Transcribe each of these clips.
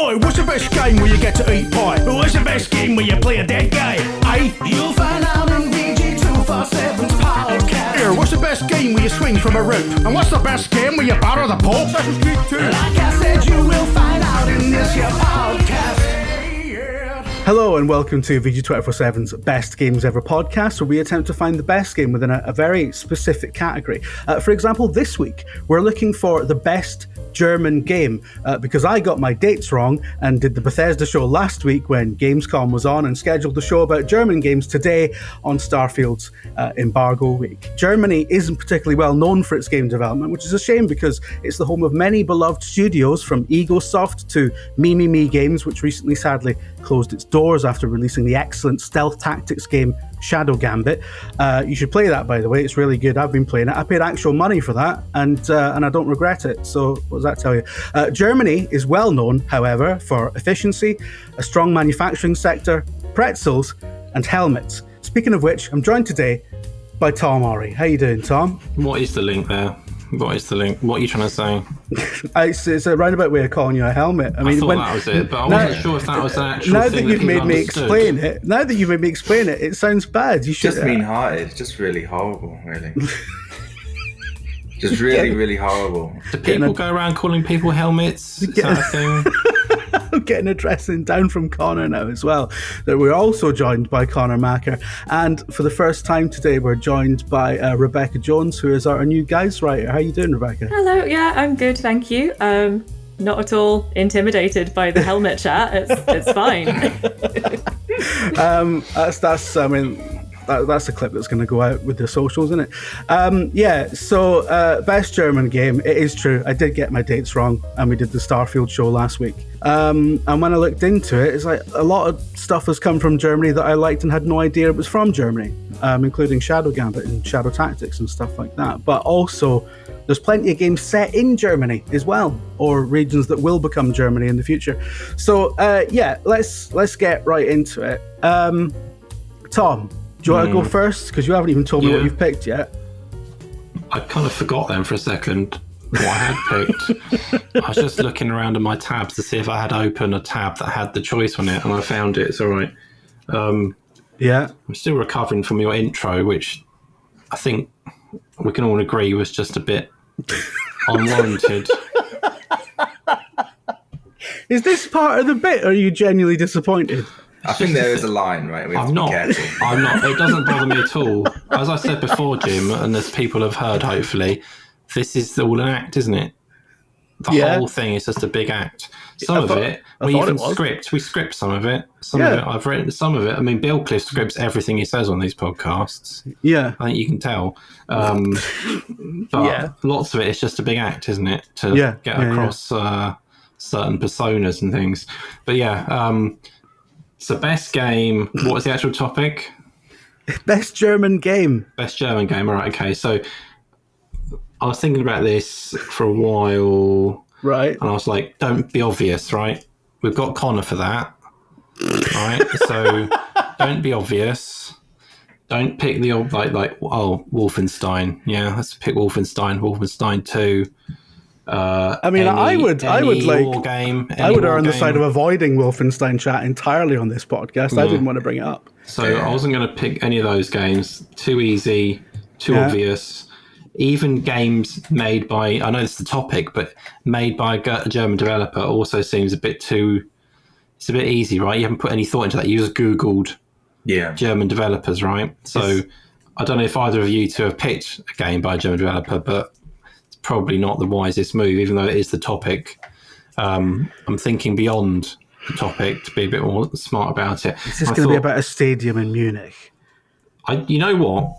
Oi, what's the best game where you get to eat pie? What's the best game where you play a dead guy? Aye? You'll find out in VG247's podcast. Here, what's the best game where you swing from a rope? And what's the best game where you batter the Pope? Assassin's Creed 2. Like I said, you will find out in this here podcast. Hello and welcome to VG247's Best Games Ever podcast, where we attempt to find the best game within a very specific category. For example, this week, we're looking for the best German game, because I got my dates wrong and did the Bethesda show last week when Gamescom was on and scheduled the show about German games today on Starfield's embargo week. Germany isn't particularly well known for its game development, which is a shame because it's the home of many beloved studios, from Egosoft to MIMIMI Games, which recently sadly closed its doors after releasing the excellent stealth tactics game Shadow Gambit. You should play that, by the way. It's really good. I've been playing it. I paid actual money for that, and I don't regret it. So what does that tell you? Germany is well known, however, for efficiency, a strong manufacturing sector, pretzels, and helmets. Speaking of which, I'm joined today by Tom Ori. How you doing, Tom? What is the link there? What is the link? What are you trying to say? It's a roundabout way of calling you a helmet. I thought that was it, but I wasn't sure if that was an actual now thing that you've made me understood. explain it, it sounds bad. You should just mean-hearted, just really horrible, really. Just really, really horrible. Do people go around calling people helmets? Is that a thing? I'm getting a dressing down from Connor now as well. That we're also joined by Connor Macker, and for the first time today, we're joined by Rebecca Jones, who is our new guys writer. How you doing, Rebecca? Hello, yeah, I'm good, thank you. Not at all intimidated by the helmet chat. It's fine. That's a clip that's going to go out with the socials, isn't it? Best German game. It is true. I did get my dates wrong, and we did the Starfield show last week. And when I looked into it, it's like a lot of stuff has come from Germany that I liked and had no idea it was from Germany, including Shadow Gambit and Shadow Tactics and stuff like that. But also, there's plenty of games set in Germany as well, or regions that will become Germany in the future. So, let's get right into it. Tom, do you want to go first? Because you haven't even told me what you've picked yet. I kind of forgot then for a second what I had picked. I was just looking around in my tabs to see if I had opened a tab that had the choice on it, and I found it. It's all right. I'm still recovering from your intro, which I think we can all agree was just a bit unwarranted. Is this part of the bit, or are you genuinely disappointed? I think there is a line, right? We have to be careful. I'm not. It doesn't bother me at all. As I said before, Jim, and as people have heard, hopefully, this is all an act, isn't it? The whole thing is just a big act. We script some of it. Some of it, I've written some of it. I mean, Bill Cliff scripts everything he says on these podcasts. Yeah. I think you can tell. But lots of it is just a big act, isn't it? To get across certain personas and things. But so best game, what was the actual topic? Best German game. Best German game, all right, okay. So I was thinking about this for a while. Right. And I was like, don't be obvious, right? We've got Connor for that. Right? So don't be obvious. Don't pick the old, Wolfenstein. Yeah, let's pick Wolfenstein 2. I would err on the side of avoiding Wolfenstein chat entirely on this podcast. I didn't want to bring it up. So I wasn't going to pick any of those games. Too easy, too obvious. Even games made by, I know this is the topic, but made by a German developer also seems a bit easy, right? You haven't put any thought into that. You just Googled German developers, right? So I don't know if either of you two have picked a game by a German developer, but probably not the wisest move, even though it is the topic. I'm thinking beyond the topic to be a bit more smart about it. Is this going to be about a stadium in Munich? You know what?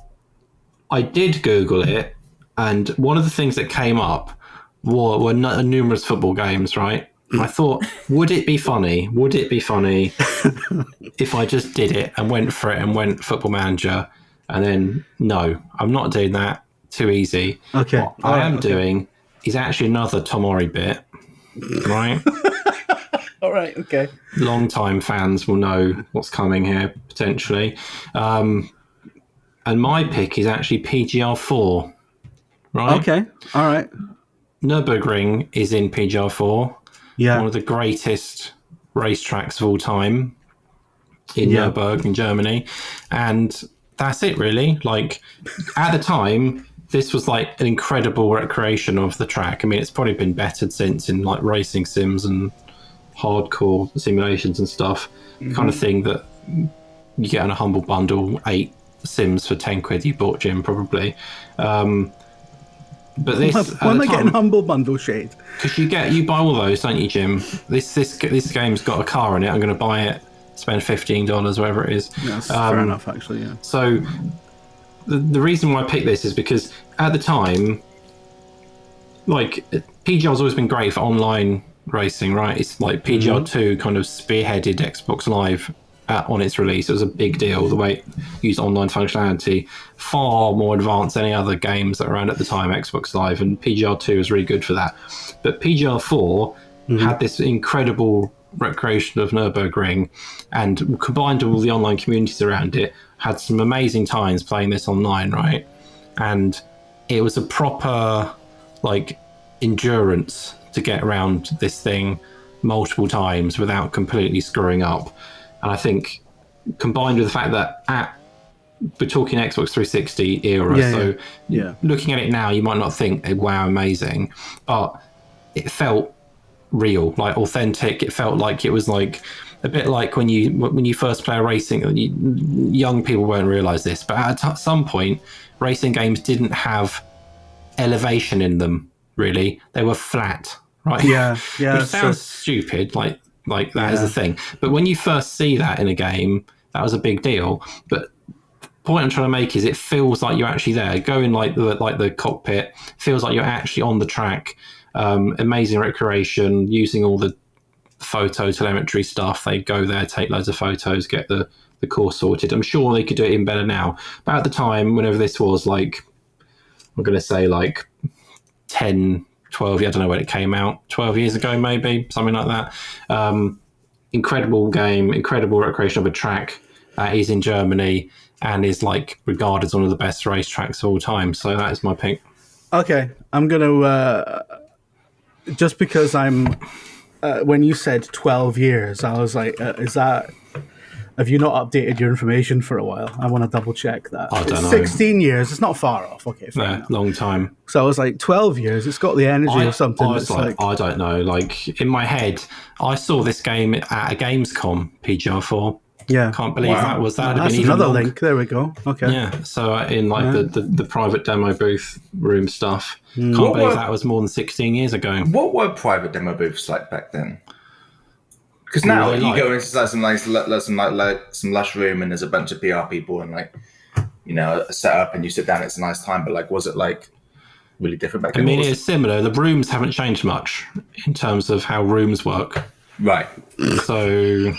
I did Google it, and one of the things that came up were numerous football games, right? And I thought, would it be funny if I just did it and went for it and went Football Manager? And then, no, I'm not doing that. Too easy. Okay. What I am doing is actually another Tom Ori bit, right? All right. Okay. Long-time fans will know what's coming here potentially, and my pick is actually PGR4. Right. Okay. All right. Nürburgring is in PGR4. one of the greatest racetracks of all time in Nürburgring in Germany, and that's it really. Like at the time, this was like an incredible recreation of the track. I mean, it's probably been bettered since in like racing sims and hardcore simulations and stuff. Kind of thing that you get on a humble bundle, 8 sims for 10 quid you bought, Jim, probably. But this, why am I getting humble bundle shade? Because you buy all those, don't you, Jim? This game's got a car in it. I'm going to buy it, spend $15, whatever it is. That's fair enough, actually. Yeah. So the reason why I picked this is because at the time, like PGR's always been great for online racing, right? It's like PGR2 kind of spearheaded Xbox Live on its release. It was a big deal, the way it used online functionality, far more advanced than any other games that were around at the time, Xbox Live, and PGR2 was really good for that. But PGR4 had this incredible recreation of Nürburgring, and combined with all the online communities around it, had some amazing times playing this online, right? And it was a proper like endurance to get around this thing multiple times without completely screwing up. And I think combined with the fact that we're talking Xbox 360 era, looking at it now, you might not think, wow, amazing, but it felt real, like authentic. It felt like it was like a bit like when you first play a racing, young people won't realize this, but at some point, racing games didn't have elevation in them, really. They were flat, right? Yeah. Which sounds stupid, like that is the thing. But when you first see that in a game, that was a big deal. But the point I'm trying to make is it feels like you're actually there. Going like the cockpit, feels like you're actually on the track. Amazing recreation, using all the photo telemetry stuff. They go there, take loads of photos, get the course sorted. I'm sure they could do it even better now. But at the time, whenever this was, like, I'm going to say like 10, 12, I don't know when it came out, 12 years ago maybe, something like that. Incredible game, incredible recreation of a track that is in Germany and is like regarded as one of the best racetracks of all time. So that is my pick. Okay, I'm going to, just because when you said 12 years, I was like, have you not updated your information for a while? I want to double check that. I don't know. 16 years, it's not far off. Okay, fair enough. Long time. So I was like, 12 years, it's got the energy of something. I was like, I don't know. Like, in my head, I saw this game at a Gamescom, PGR4. Yeah. Can't believe that was that. That's been another even link. There we go. Okay. Yeah. So in like the private demo booth room stuff, can't believe that was more than 16 years ago. What were private demo booths like back then? Because now you go into some lush room and there's a bunch of PR people and like, you know, a setup and you sit down. It's a nice time, but like, was it like really different back then? I mean, it's similar. The rooms haven't changed much in terms of how rooms work. Right. So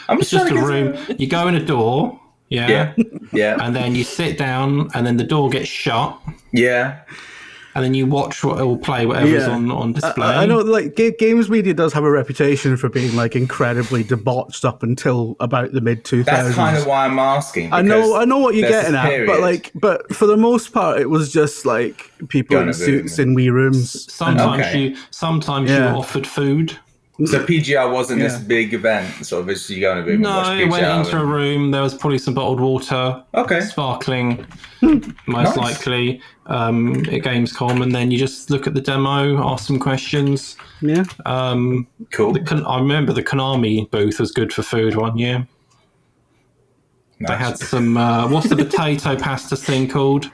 it's just a room. You go in a door. Yeah. And then you sit down and then the door gets shut. Yeah. And then you watch what it will play, whatever's on display. I know, like, games media does have a reputation for being like incredibly debauched up until about the mid 2000s. That's kind of why I'm asking. I know what you're getting at, but for the most part, it was just like people in suits in wee rooms. Sometimes you were offered food. So PGR wasn't this big event, sort of, as you go in a room and watch PGR. No, it went into a room, there was probably some bottled water, sparkling, most likely, at Gamescom, and then you just look at the demo, ask some questions. Yeah. Cool. I remember the Konami booth was good for food one year. Nice. They had some, what's the potato pasta thing called?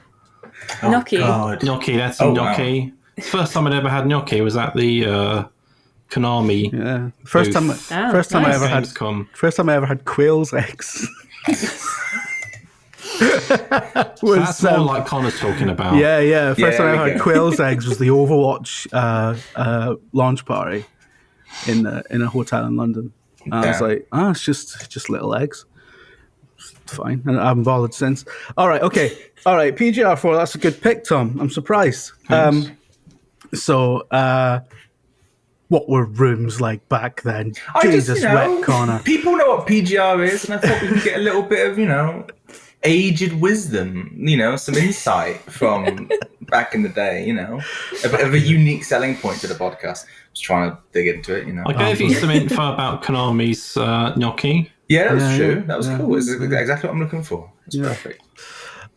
Gnocchi. Gnocchi, that's gnocchi. Wow. The first time I'd ever had gnocchi was at the Konami. Yeah. First time I ever had quail's eggs. That's more like Connor's talking about. Yeah. First time I had quail's eggs was the Overwatch launch party in a hotel in London. And I was like, it's just little eggs. It's fine. And I haven't bothered since. All right, PGR4, that's a good pick, Tom. I'm surprised. What were rooms like back then? Wet Connor. People know what PGR is, and I thought we could get a little bit of, aged wisdom, some insight from back in the day, of a unique selling point to the podcast. I was trying to dig into it, I gave you some info about Konami's gnocchi. Yeah, that was true. That was cool. It's exactly what I'm looking for. It's perfect.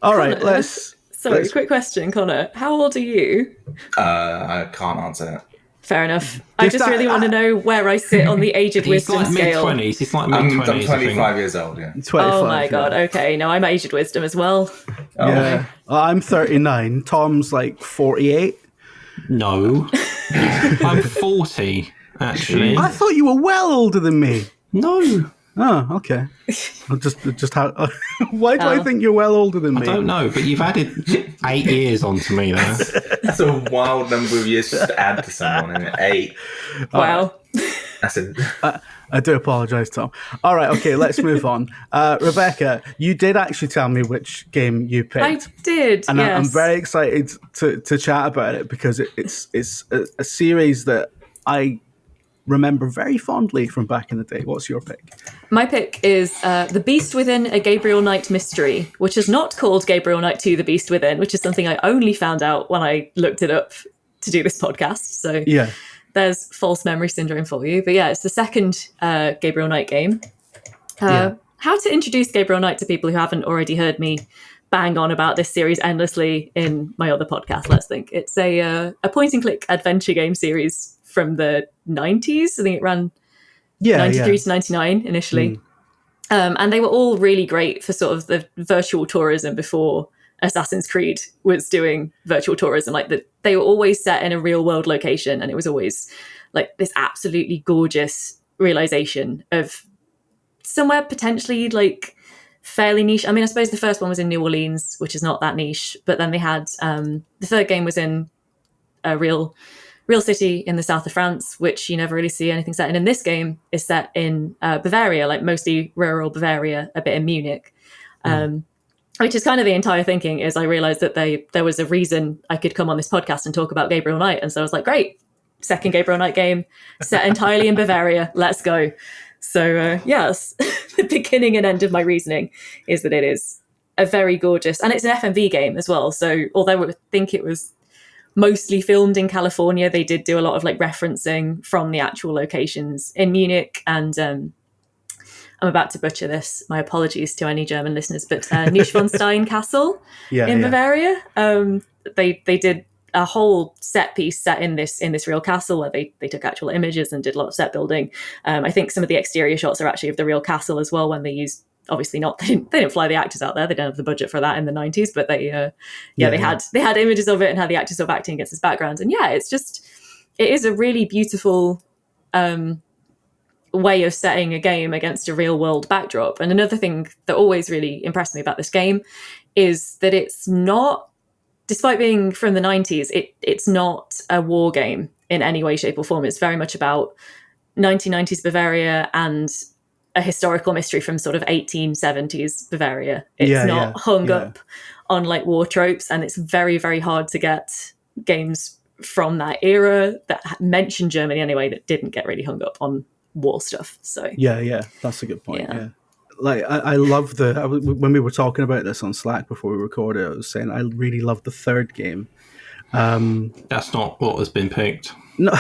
All right, Connor, Sorry, quick question, Connor. How old are you? I can't answer that. Fair enough. I just really want to know where I sit on the aged wisdom scale. Mid-20s. He's like mid-20s. I'm 25 years old, yeah. 25, oh my god, okay. No, I'm aged wisdom as well. Oh, yeah. I'm 39. Tom's like 48. No. I'm 40, actually. I thought you were well older than me. No. Oh, okay. Why do I think you're well older than me? I don't know, but you've added 8 years onto me there. That's a wild number of years just to add to someone, and 8. Wow. That's it. I do apologise, Tom. All right, okay, let's move on. Rebecca, you did actually tell me which game you picked. I did, and yes. I'm very excited to chat about it because it's a series that I remember very fondly from back in the day. What's your pick? My pick is The Beast Within, a Gabriel Knight mystery, which is not called Gabriel Knight 2, The Beast Within, which is something I only found out when I looked it up to do this podcast. So yeah, there's false memory syndrome for you. But yeah, it's the second Gabriel Knight game. How to introduce Gabriel Knight to people who haven't already heard me bang on about this series endlessly in my other podcast, let's think. It's a point-and-click adventure game series from the 90s. I think it ran 93 to 99 initially. And they were all really great for sort of the virtual tourism before Assassin's Creed was doing virtual tourism. Like they were always set in a real world location, and it was always like this absolutely gorgeous realization of somewhere potentially like fairly niche. I mean, I suppose the first one was in New Orleans, which is not that niche, but then they had the third game was in a real city in the south of France, which you never really see anything set in. And this game is set in Bavaria, like mostly rural Bavaria, a bit in Munich, which is kind of the entire thinking. Is I realized that there was a reason I could come on this podcast and talk about Gabriel Knight, and so I was like, great, second Gabriel Knight game set entirely in Bavaria, let's go. So yes, the beginning and end of my reasoning is that it is a very gorgeous, and it's an FMV game as well. So although I think it was mostly filmed in California, they did do a lot of like referencing from the actual locations in Munich. And I'm about to butcher this, my apologies to any German listeners, but Neuschwanstein Castle in Bavaria. They did a whole set piece set in this real castle where they took actual images and did a lot of set building. I think some of the exterior shots are actually of the real castle as well, when they used, obviously not, they didn't fly the actors out there, they didn't have the budget for that in the 90s, but they had images of it and had the actors sort of acting against this background. And it is a really beautiful way of setting a game against a real world backdrop. And another thing that always really impressed me about this game is that it's not, despite being from the 90s, it's not a war game in any way, shape or form. It's very much about 1990s Bavaria and a historical mystery from sort of 1870s Bavaria. It's not hung up on like war tropes, and it's very, very hard to get games from that era that mention Germany anyway that didn't get really hung up on war stuff. So that's a good point. Yeah. Like I love when we were talking about this on Slack before we recorded, I was saying I really love the third game. That's not what has been picked. No,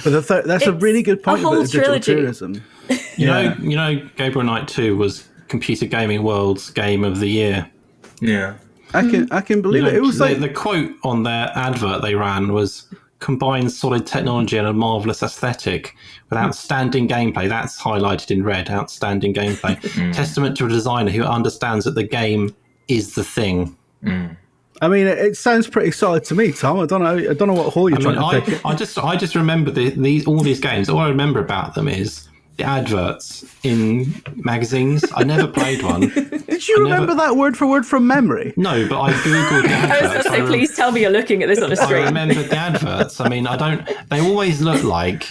but that's a really good point about the digital tourism. You know, Gabriel Knight 2 was Computer Gaming World's Game of the Year. Yeah, I can believe it. It was like the quote on their advert they ran was, "Combines solid technology and a marvelous aesthetic with outstanding gameplay." That's highlighted in red. Outstanding gameplay. Testament to a designer who understands that the game is the thing. I mean, it sounds pretty solid to me, Tom. I don't know what hole you're trying to pick. I just remember all these games. All I remember about them is the adverts in magazines. I never played one. Did you remember that word for word from memory? No, but I googled the adverts. I was going to say, please tell me you're looking at this on a screen. I remembered the adverts. I mean, they always look like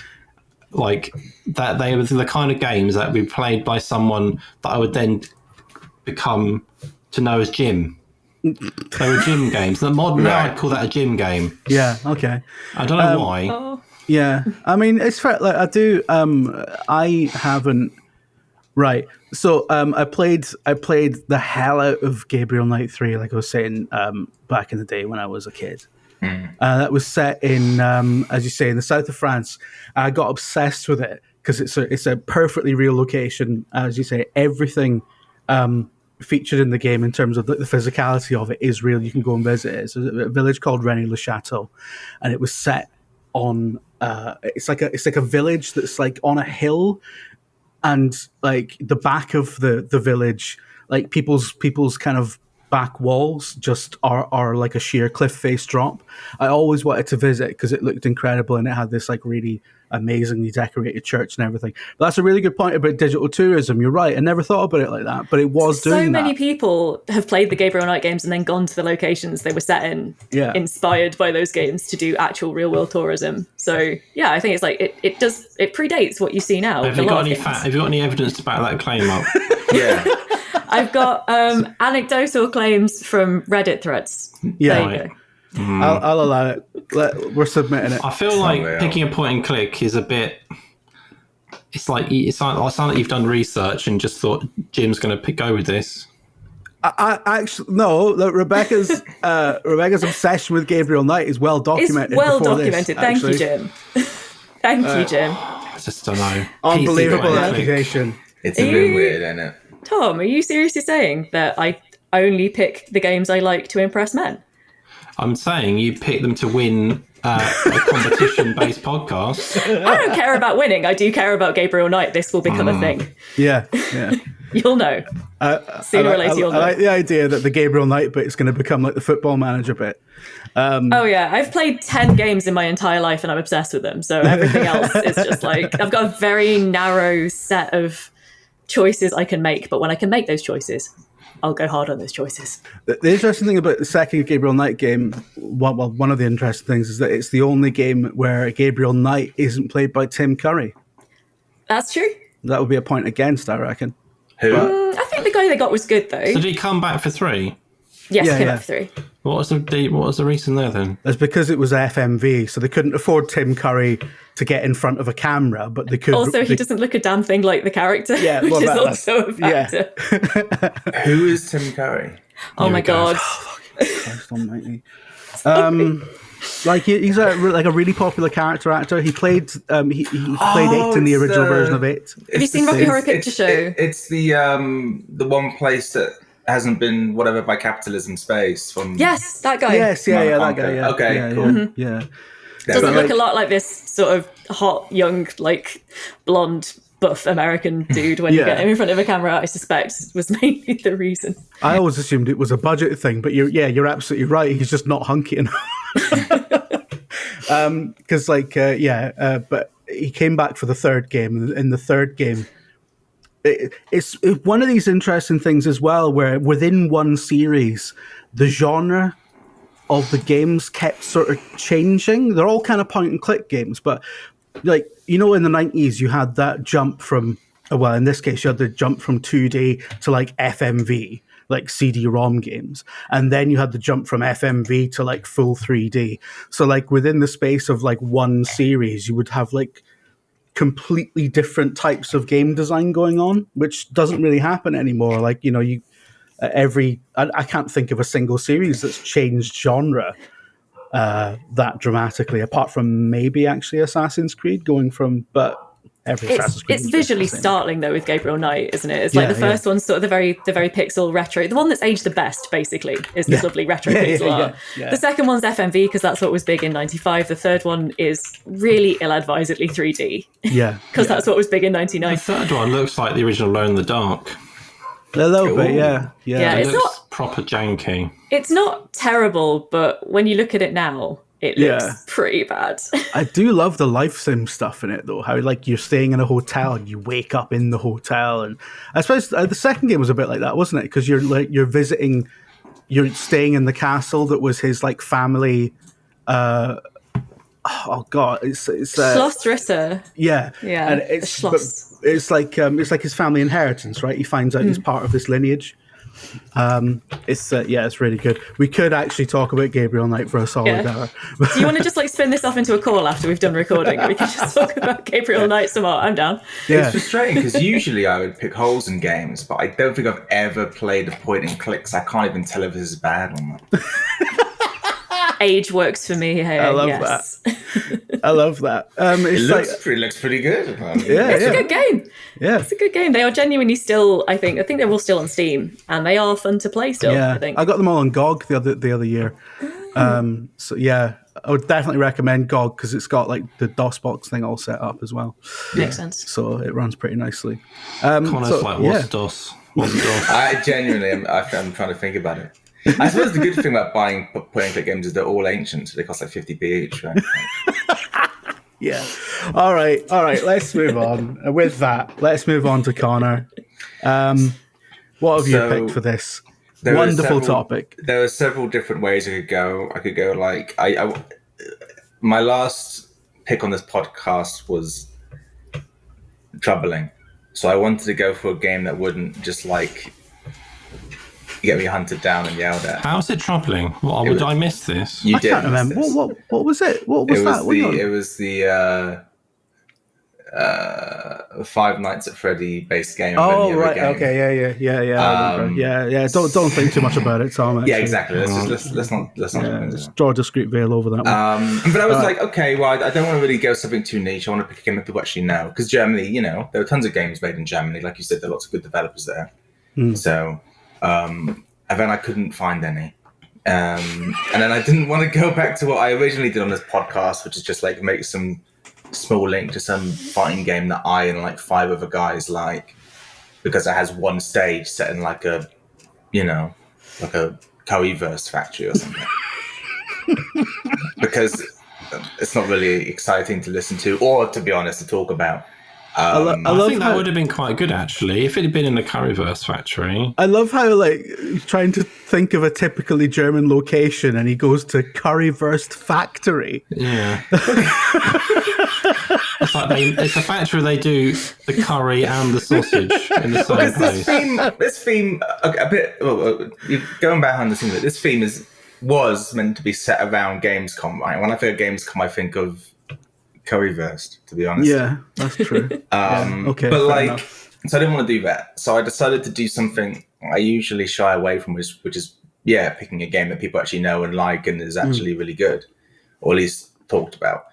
that. They were the kind of games that would be played by someone that I would then become to know as Jim. They were gym games. The modern now I'd call that a gym game. Yeah, okay. I don't know why. Yeah, I mean, it's fair. Like I haven't Right. So I played the hell out of Gabriel Knight 3, like I was saying back in the day when I was a kid. That was set in, as you say, in the south of France. I got obsessed with it because it's a perfectly real location. As you say, everything featured in the game in terms of the physicality of it is real. You can go and visit it. It's a village called Rennes-le-Château, and it was set on. It's like a village that's like on a hill. And like the back of the village, like people's kind of back walls just are like a sheer cliff face drop. I always wanted to visit because it looked incredible and it had this like really amazingly decorated church and everything. But that's a really good point about digital tourism. You're right. I never thought about it like that, but it was doing that. So many people have played the Gabriel Knight games and then gone to the locations they were set in, inspired by those games to do actual real world tourism. So yeah, I think it's like it predates what you see now. Have you got any evidence to back that claim up? Yeah. I've got anecdotal claims from Reddit threads. Yeah. There you go. I'll allow it. We're submitting it. I feel like picking a point and click is a bit. It's like you've done research and just thought Jim's going to go with this. I actually no. Look, Rebecca's obsession with Gabriel Knight is well documented. It's well documented. Thank you, Jim. Thank you, Jim. I just don't know. Unbelievable accusation. It's a bit weird, isn't it? Tom, are you seriously saying that I only pick the games I like to impress men? I'm saying you pick them to win a competition-based podcast. I don't care about winning. I do care about Gabriel Knight. This will become a thing. Yeah. You'll know. Sooner or later, you'll know. I like the idea that the Gabriel Knight bit is going to become like the Football Manager bit. Oh yeah, I've played 10 games in my entire life and I'm obsessed with them. So everything else is just like, I've got a very narrow set of choices I can make. But when I can make those choices, I'll go hard on those choices. The interesting thing about the second Gabriel Knight game, one of the interesting things is that it's the only game where Gabriel Knight isn't played by Tim Curry. That's true. That would be a point against, I reckon. Who? I think the guy they got was good, though. So did he come back for 3? Yes, he came back for 3. What was the reason there then? It's because it was FMV, so they couldn't afford Tim Curry to get in front of a camera, but they could. Also, he doesn't look a damn thing like the character, which is also a factor. Yeah. Who is Tim Curry? Oh my god! Christ almighty. Like he's a really popular character actor. He played he played it in the original version of it. Have you seen Rocky Horror Picture Show? It's the one place that hasn't been whatever by capitalism space from. Yes, that guy. Yes, that guy. Yeah. Okay, cool. Yeah. Doesn't look a lot like this sort of hot, young, like blonde, buff American dude when you get him in front of a camera. I suspect was mainly the reason. I always assumed it was a budget thing, but you're absolutely right. He's just not hunky enough. Because but he came back for the third game, and in the third game, it's one of these interesting things as well, where within one series, the genre of the games kept sort of changing. They're all kind of point and click games, but like, in the 90s, you had that jump from, well, in this case, you had the jump from 2D to like FMV, like CD-ROM games. And then you had the jump from FMV to like full 3D. So like within the space of like one series, you would have like completely different types of game design going on, which doesn't really happen anymore. Like, I can't think of a single series that's changed genre that dramatically, apart from maybe actually Assassin's Creed going from, but every Assassin's Creed. It's visually startling though with Gabriel Knight, isn't it? It's like the first one's sort of the very pixel retro, the one that's aged the best basically is this lovely retro pixel art. The second one's FMV because that's what was big in 95. The third one is really ill-advisedly 3D. Yeah. Because that's what was big in 99. The third one looks like the original Alone in the Dark. A little bit, yeah. It looks proper janky. It's not terrible, but when you look at it now, it looks pretty bad. I do love the life sim stuff in it, though. How like you're staying in a hotel and you wake up in the hotel, and I suppose the second game was a bit like that, wasn't it? Because you're staying in the castle that was his like family. It's Schloss Ritter. Yeah, and it's like his family inheritance, right? He finds out he's part of this lineage. It's really good. We could actually talk about Gabriel Knight for a solid hour. Do you want to just like spin this off into a call after we've done recording? We can just talk about Gabriel Knight some more. I'm down. Yeah. It's frustrating because usually I would pick holes in games, but I don't think I've ever played a point and clicks. I can't even tell if this is bad or not. Age works for me here. I love that. I love that. It looks pretty good. It's a good game. Yeah, it's a good game. They are genuinely still. I think they're all still on Steam, and they are fun to play still. Yeah, I think I got them all on GOG the other year. So yeah, I would definitely recommend GOG because it's got like the DOSBox thing all set up as well. Makes sense. So it runs pretty nicely. What's DOS? What's DOS? I genuinely, I'm trying to think about it. I suppose the good thing about buying point-and-click games is they're all ancient, so they cost like 50p each, right? Yeah. All right. Let's move on. With that, let's move on to Connor. What have you picked for this wonderful topic? There are several different ways I could go. I could go like my last pick on this podcast was troubling, so I wanted to go for a game that wouldn't just like get me hunted down and yelled at. How's it troubling? Did I miss this? I can't remember. What was it? What was that? It was the Five Nights at Freddy based game. Oh right, game. Okay, yeah. Don't think too much about it, Tom. Yeah, exactly. Let's not just draw a discreet veil over that one. But I was like, okay, well, I don't want to really go something too niche. I want to pick a game that people actually know, because Germany, there are tons of games made in Germany. Like you said, there are lots of good developers there. So. And then I couldn't find any. And then I didn't want to go back to what I originally did on this podcast, which is just like make some small link to some fighting game that I and like 5 other guys like, because it has one stage set in like a Coeverse factory or something. Because it's not really exciting to listen to, or to be honest, to talk about. I think that would have been quite good, actually, if it had been in the Curryverse factory. I love how, like, he's trying to think of a typically German location, and he goes to Curryverse factory. Yeah. It's a factory they do the curry and the sausage in the same place. This theme, a bit, going behind the scenes, this theme was meant to be set around Gamescom, right? When I think of Gamescom, I think of Curryverse, to be honest. Yeah, that's true. Okay, but so I didn't want to do that. So I decided to do something I usually shy away from, which is picking a game that people actually know and like and is actually really good, or at least talked about.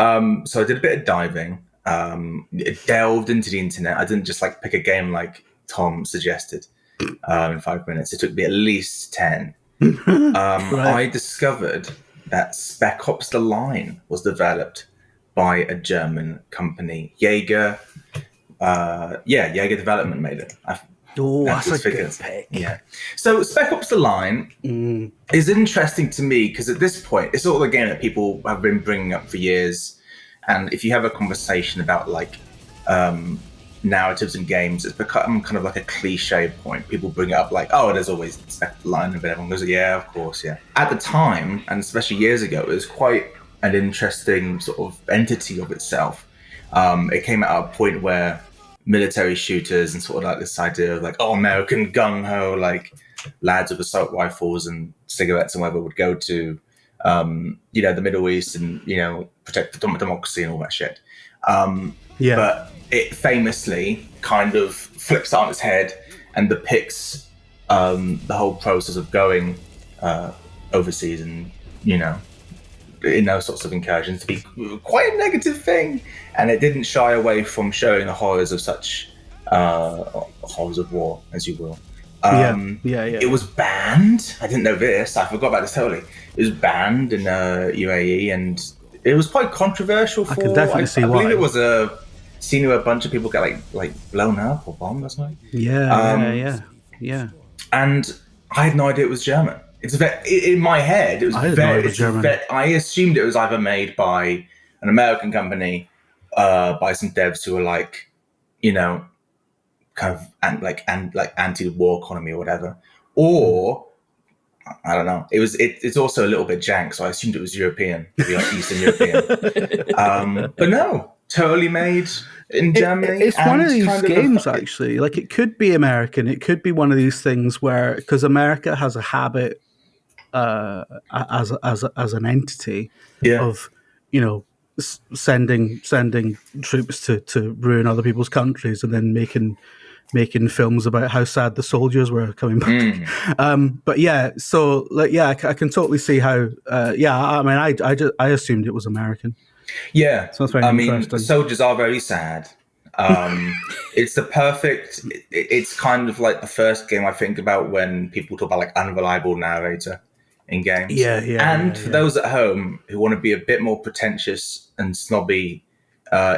So I did a bit of diving. It delved into the internet. I didn't just like pick a game like Tom suggested in 5 minutes. It took me at least 10. Right. I discovered that Spec Ops: The Line was developed by a German company, Jaeger. Jaeger Development made it. That's a good pick. Yeah. So Spec Ops: The Line is interesting to me because at this point, it's sort of a game that people have been bringing up for years. And if you have a conversation about like narratives in games, it's become kind of like a cliche point. People bring it up like, oh, there's always Spec Ops: The Line, and everyone goes, yeah, of course, yeah. At the time, and especially years ago, it was quite an interesting sort of entity of itself. It came at a point where military shooters and sort of like this idea of like, oh, American gung-ho, like lads with assault rifles and cigarettes and whatever would go to, the Middle East and, protect the democracy and all that shit. But it famously kind of flips on its head and depicts the whole process of going overseas and, in those sorts of incursions to be quite a negative thing, and it didn't shy away from showing the horrors of such horrors of war, as you will. It was banned. I didn't know this. I forgot about this totally. It was banned in UAE, and it was quite controversial. I can definitely see why. I believe it was a scene where a bunch of people get like blown up or bombed or something. Yeah. And I had no idea it was German. It's in my head. It was German. I assumed it was either made by an American company, by some devs who were like, kind of anti-war economy or whatever, or I don't know. It's also a little bit jank, so I assumed it was European, maybe like Eastern European. But no, totally made in Germany. It's one of these games, actually. Like, it could be American. It could be one of these things where, because America has a habit as an entity of, sending troops to ruin other people's countries and then making films about how sad the soldiers were coming back. But yeah, so like, yeah, I can totally see how. I mean, I assumed it was American. Yeah, so that's very interesting. The soldiers are very sad. It's the perfect. It's kind of like the first game I think about when people talk about like unreliable narrator in games. And for those at home who want to be a bit more pretentious and snobby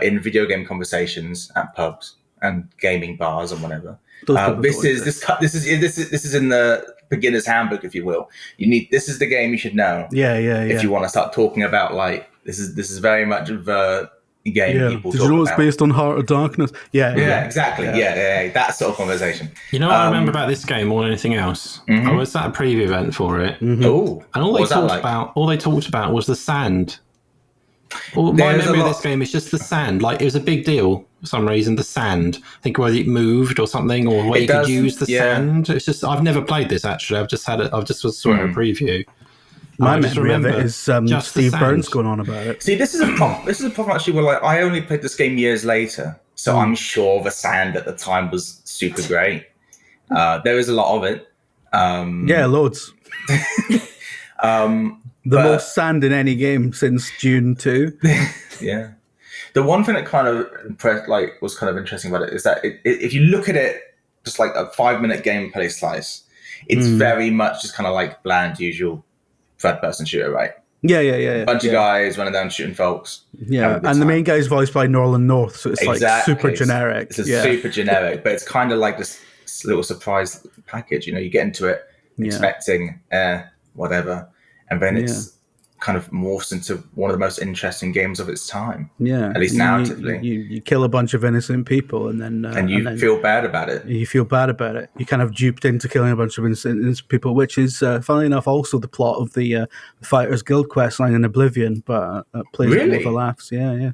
in video game conversations at pubs and gaming bars and whatever, this is in the beginner's handbook, if you will. This is the game you should know. If you want to start talking about like this is very much of a game people Did talk you know about. it's based on Heart of Darkness? Exactly. That sort of conversation. You know what I remember about this game more than anything else? I was at a preview event for it. Oh, and all they talked about was the sand. My memory of this game is just the sand. Like, it was a big deal for some reason. The sand. I think whether it moved or something, or where you could use the sand. It's just I've never played this actually. I've just saw it at a preview. My memory of it is Steve Burns going on about it. See, this is a problem actually where like I only played this game years later, so I'm sure the sand at the time was super great. There is a lot of it. Loads. The most sand in any game since Dune 2. Yeah. The one thing that kind of was kind of interesting about it is that if you look at it just like a 5-minute gameplay slice, it's very much just kind of like bland, usual third-person shooter, right? Yeah. Bunch of guys running down shooting folks. Yeah, and the main guy's voiced by Norland North, so it's like super generic. It's super generic, but it's kind of like this little surprise package. You get into it expecting whatever, and then it's kind of morphs into one of the most interesting games of its time. Yeah, at least narratively. You kill a bunch of innocent people, and then you feel bad about it. You feel bad about it. You kind of duped into killing a bunch of innocent people, which is, funnily enough, also the plot of the Fighters Guild quest line in Oblivion, but plays it with the laughs. Yeah.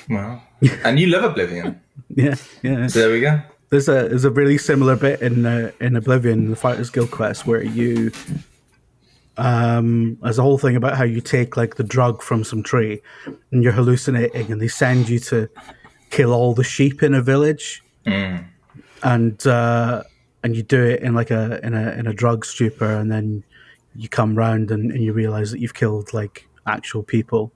Wow. And you love Oblivion. Yeah. So there we go. There's a really similar bit in Oblivion, the Fighters Guild quest, where you. There's a whole thing about how you take like the drug from some tree and you're hallucinating, and they send you to kill all the sheep in a village, and you do it in like in a drug stupor, and then you come round and you realize that you've killed like actual people.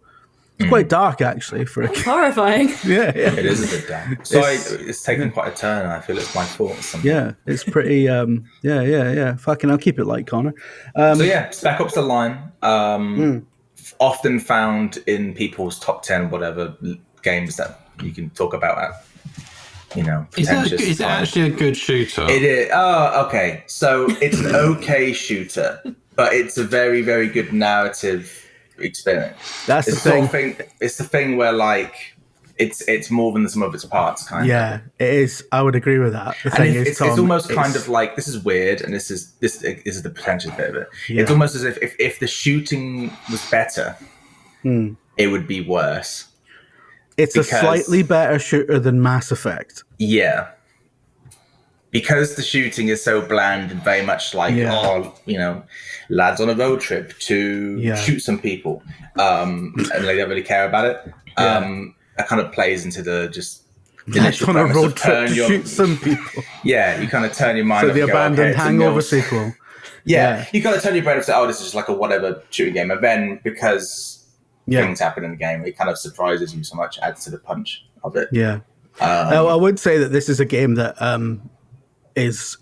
It's quite dark, actually. It's horrifying. Yeah. It is a bit dark. So it's taken quite a turn. I feel it's my fault. Yeah, it's pretty. Yeah. Fucking, I'll keep it light, Connor. Spec Ops: The Line. Often found in people's top 10 whatever games that you can talk about at. Is it actually a good shooter? It is. Oh, okay. So it's an okay shooter, but it's a very, very good narrative experience. That's the thing. It's the thing where like it's more than the sum of its parts, kind of. Yeah, it is. I would agree with that. It's almost kind of like, this is weird, and this is the pretentious bit of it. Yeah. It's almost as if the shooting was better, it would be worse. It's a slightly better shooter than Mass Effect. Yeah. Because the shooting is so bland and very much like, lads on a road trip to shoot some people, and they don't really care about it. That kind of plays into the initial on a road trip to shoot some people. Yeah, you kind of turn your mind. So the abandoned Hangover sequel. Yeah, you kind of turn your brain off and say, this is just like a whatever shooting game. And then because things happen in the game, it kind of surprises you so much, adds to the punch of it. Yeah. I would say that this is a game that is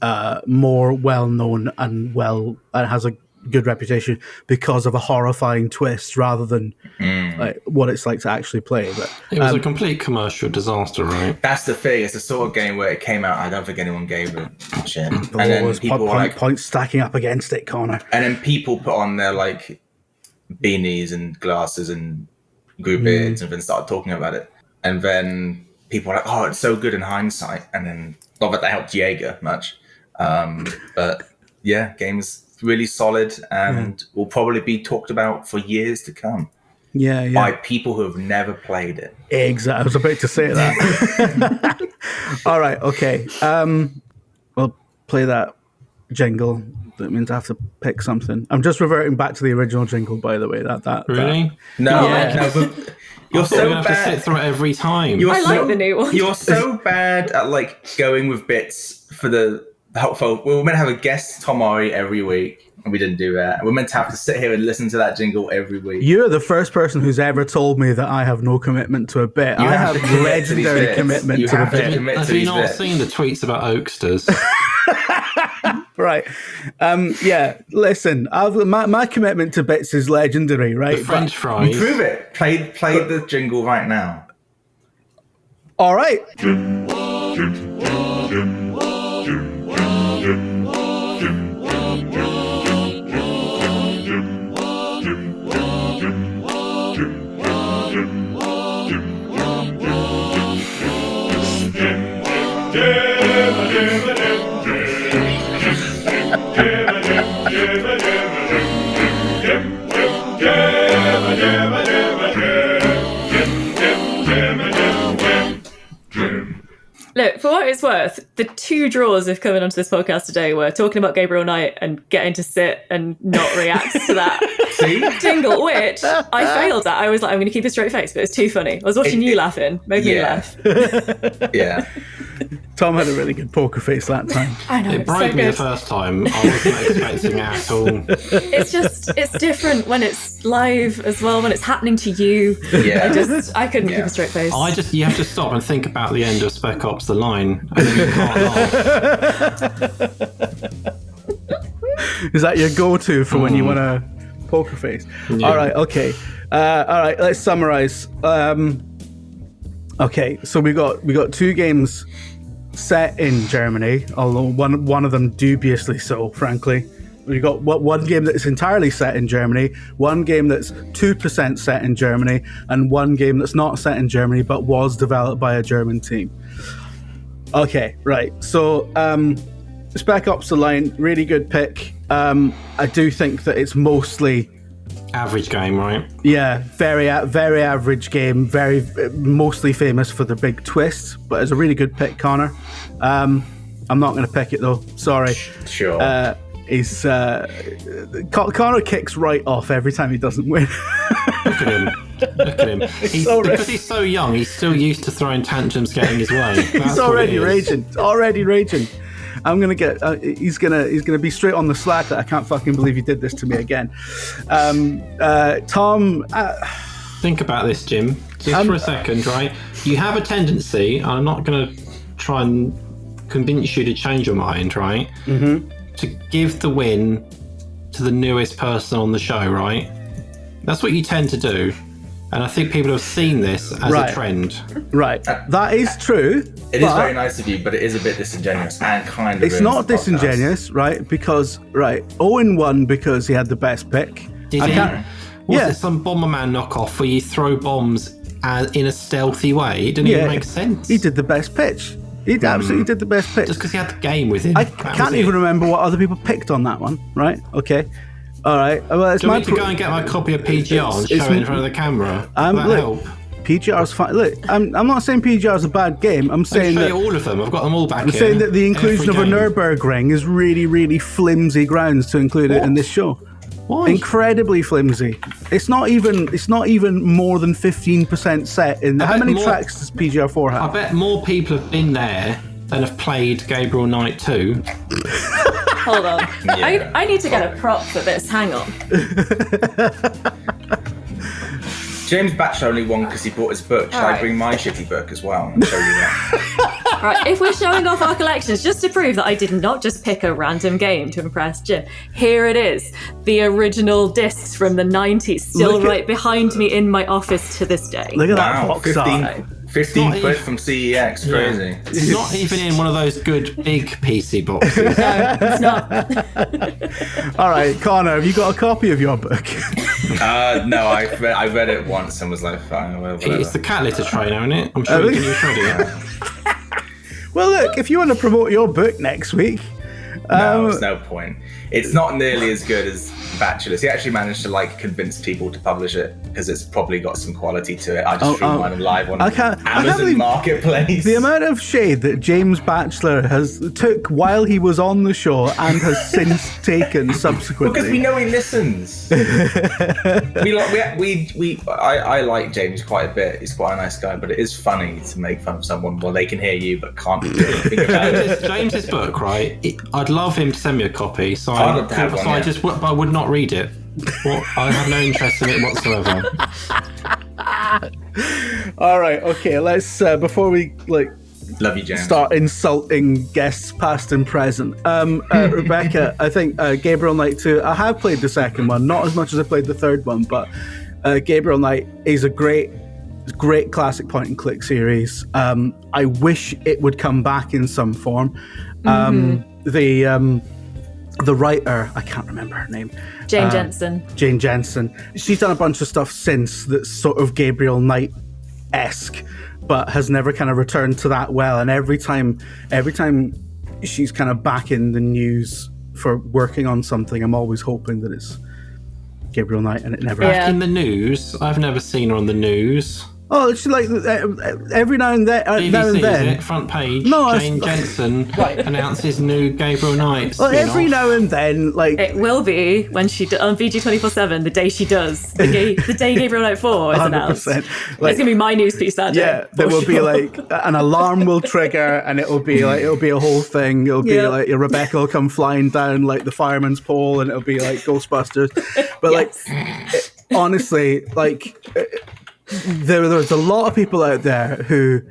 more well known and has a good reputation because of a horrifying twist rather than like what it's like to actually play. But it was a complete commercial disaster, right? That's the thing. It's the sort of game where it came out, I don't think anyone gave a shit. And then people points stacking up against it, Connor. And then people put on their like beanies and glasses and grew beards and then started talking about it. And then people were like, it's so good in hindsight. And then not that that helped Jaeger much. But yeah, game's really solid and will probably be talked about for years to come. by people who have never played it. Exactly. I was about to say that. All right. Okay. We'll play that jingle. That means I have to pick something. I'm just reverting back to the original jingle, by the way. That really? No, Yeah. but you're so have to bad. sit through it every time. You're I so, like the new one. You're so bad at like going with bits for the helpful. We were meant to have a guest Tom Ari every week, and we didn't do that. We're meant to have to sit here and listen to that jingle every week. You're the first person who's ever told me that I have no commitment to a bit. I have legendary commitment to the bit. Have you not seen the tweets about Oaksters? Right. Yeah, listen, my commitment to bits is legendary, right? The French fries. Prove it. Play the jingle right now. All right. Look, for what it's worth, the two draws of coming onto this podcast today were talking about Gabriel Knight and getting to sit and not react to that jingle, which I failed at. I was like, I'm going to keep a straight face, but it was too funny. I was watching you laughing, made me laugh. Yeah. Tom had a really good poker face that time. I know. It broke me the first time. I wasn't expecting it at all. It's different when it's live as well, when it's happening to you. Yeah. I couldn't keep a straight face. You have to stop and think about the end of Spec Ops: The Line, and then you can't laugh. Is that your go-to for when you want a poker face? Yeah. All right, okay. All right, let's summarize. Okay, so we got two games set in Germany, although one of them dubiously so, frankly. We got one game that's entirely set in Germany, one game that's 2% set in Germany, and one game that's not set in Germany but was developed by a German team. Okay, right. So, Spec Ops: The Line, really good pick. I do think that it's mostly Average game, right? Yeah, very average game. Mostly famous for the big twist, but it's a really good pick, Connor. I'm not going to pick it though. Sorry. Sure. Connor kicks right off every time he doesn't win. Look at him. Because he's so young, he's still used to throwing tantrums, getting his way. He's already raging. I'm gonna get. He's gonna be straight on the Slack that I can't fucking believe you did this to me again. Tom, think about this, Jim, just for a second, right? You have a tendency, and I'm not gonna try and convince you to change your mind, right? Mm-hmm. To give the win to the newest person on the show, right? That's what you tend to do. And I think people have seen this as a trend. Right. That is true. It is very nice of you, but it is a bit disingenuous and kind of... It's not disingenuous, right? Because, Owen won because he had the best pick. Did he? Was it some Bomberman knockoff where you throw bombs in a stealthy way? It didn't even make sense. He did the best pitch. He absolutely did the best pitch. Just because he had the game with him. I can't even remember what other people picked on that one, right? Okay. All right. Well, it's Do you want me to go and get my copy of PGR and show it in front of the camera? Will that help? PGR's fine. Look, I'm not saying PGR's a bad game. I'm saying that all of them. I've got them all back here. I'm saying that the inclusion of a Nürburgring is really, really flimsy grounds to include it in this show. Why? Incredibly flimsy. It's not even more than 15% set in. How many tracks does PGR4 have? I bet more people have been there than have played Gabriel Knight 2. Hold on. Yeah. I need to get a prop for this. Hang on. James Batch only won because he bought his book. Shall I bring my shitty book as well and show you that? Right, if we're showing off our collections, just to prove that I did not just pick a random game to impress Jim, here it is. The original discs from the 90s, still behind me in my office to this day. Look at that box art. 15 quid from CEX, crazy. Yeah. It's not even in one of those good big PC boxes. No, it's not. All right, Connor, have you got a copy of your book? No, I read it once and was like, fine. Well, it's the cat litter trainer, isn't it? I'm sure you can use it. Well, look, if you want to promote your book next week, No, there's no point. It's not nearly as good as Bachelors. He actually managed to like convince people to publish it because it's probably got some quality to it. I just streamed mine live on Amazon Marketplace. The amount of shade that James Batchelor took while he was on the show and has since taken subsequently. Because we know he listens. I like James quite a bit. He's quite a nice guy, but it is funny to make fun of someone while they can hear you but can't do anything about it. James's book, right? I'd love him to send me a copy, so I would not read it. I have no interest in it whatsoever. All right, okay. Let's before we love you, James, start insulting guests past and present. Rebecca, I think Gabriel Knight 2. I have played the second one, not as much as I played the third one, but Gabriel Knight is a great classic point and click series. I wish it would come back in some form. The writer, I can't remember her name. Jane Jensen. Jane Jensen. She's done a bunch of stuff since that's sort of Gabriel Knight-esque, but has never kind of returned to that well. And every time she's kind of back in the news for working on something, I'm always hoping that it's Gabriel Knight, and it never back in the news. I've never seen her on the news. Oh, it's like every now and then. BBC, is it? Front page. No, Jane Jensen announces new Gabriel Knight. Well, every now and then, it will be when she on VG 24/7 the day she does the day Gabriel Knight 4 is announced. It's gonna be my news piece that day. Yeah, there will be an alarm will trigger, and it'll be a whole thing. It'll be like Rebecca will come flying down like the fireman's pole, and it'll be like Ghostbusters. But honestly, There's a lot of people out there who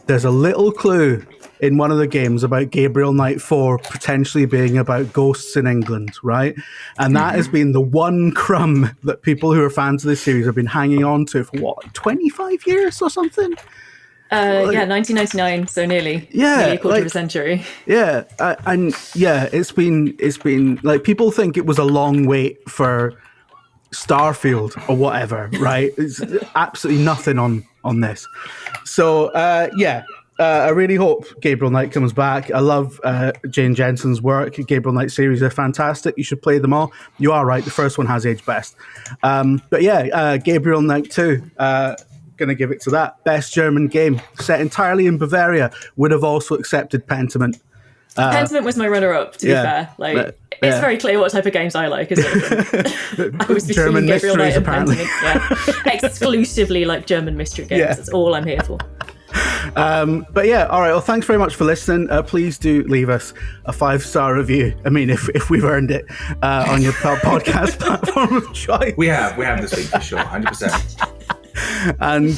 there's a little clue in one of the games about Gabriel Knight 4 potentially being about ghosts in England, right? And that has been the one crumb that people who are fans of this series have been hanging on to for 25 years or something? 1999, so nearly a quarter of a century. Yeah, it's been like, people think it was a long wait for Starfield or whatever, right? It's absolutely nothing on this. So I really hope Gabriel Knight comes back. I love Jane Jensen's work. Gabriel Knight series are fantastic. You should play them all. You are right, the first one has aged best. Gabriel Knight 2, gonna give it to that. Best German game set entirely in Bavaria. Would have also accepted Pentiment. Pentiment was my runner-up, to be fair. It's very clear what type of games I like, isn't it? I was German Gabriel mysteries, Knight apparently. Exclusively German mystery games. That's all I'm here for. All right. Well, thanks very much for listening. Please do leave us a 5-star review. I mean, if we've earned it on your podcast platform of choice. We have this week for sure, 100%. And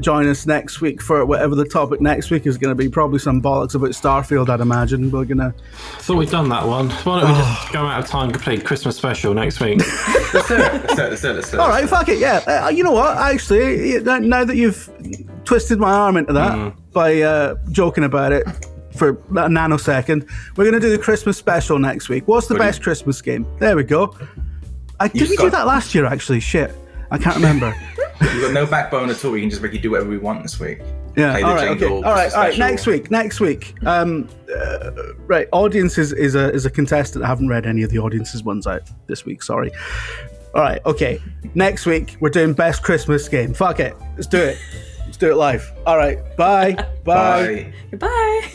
join us next week for whatever the topic next week is going to be. Probably some bollocks about Starfield, I'd imagine. We're gonna. I thought we'd done that one. Why don't we just go out of time and complete Christmas special next week? Let's do it. All right, fuck it. Yeah, you know what? Actually, now that you've twisted my arm into that by joking about it for a nanosecond, we're going to do the Christmas special next week. What's the best Christmas game? There we go. Did we do that last year? Actually, shit. I can't remember. We've got no backbone at all. We can just make you do whatever we want this week. Yeah. All right. Next week. Right. Audience is a contestant. I haven't read any of the audience's ones out this week. Sorry. All right. Okay. Next week we're doing best Christmas game. Fuck it. Let's do it. Let's do it live. All right. Bye. Bye. Goodbye.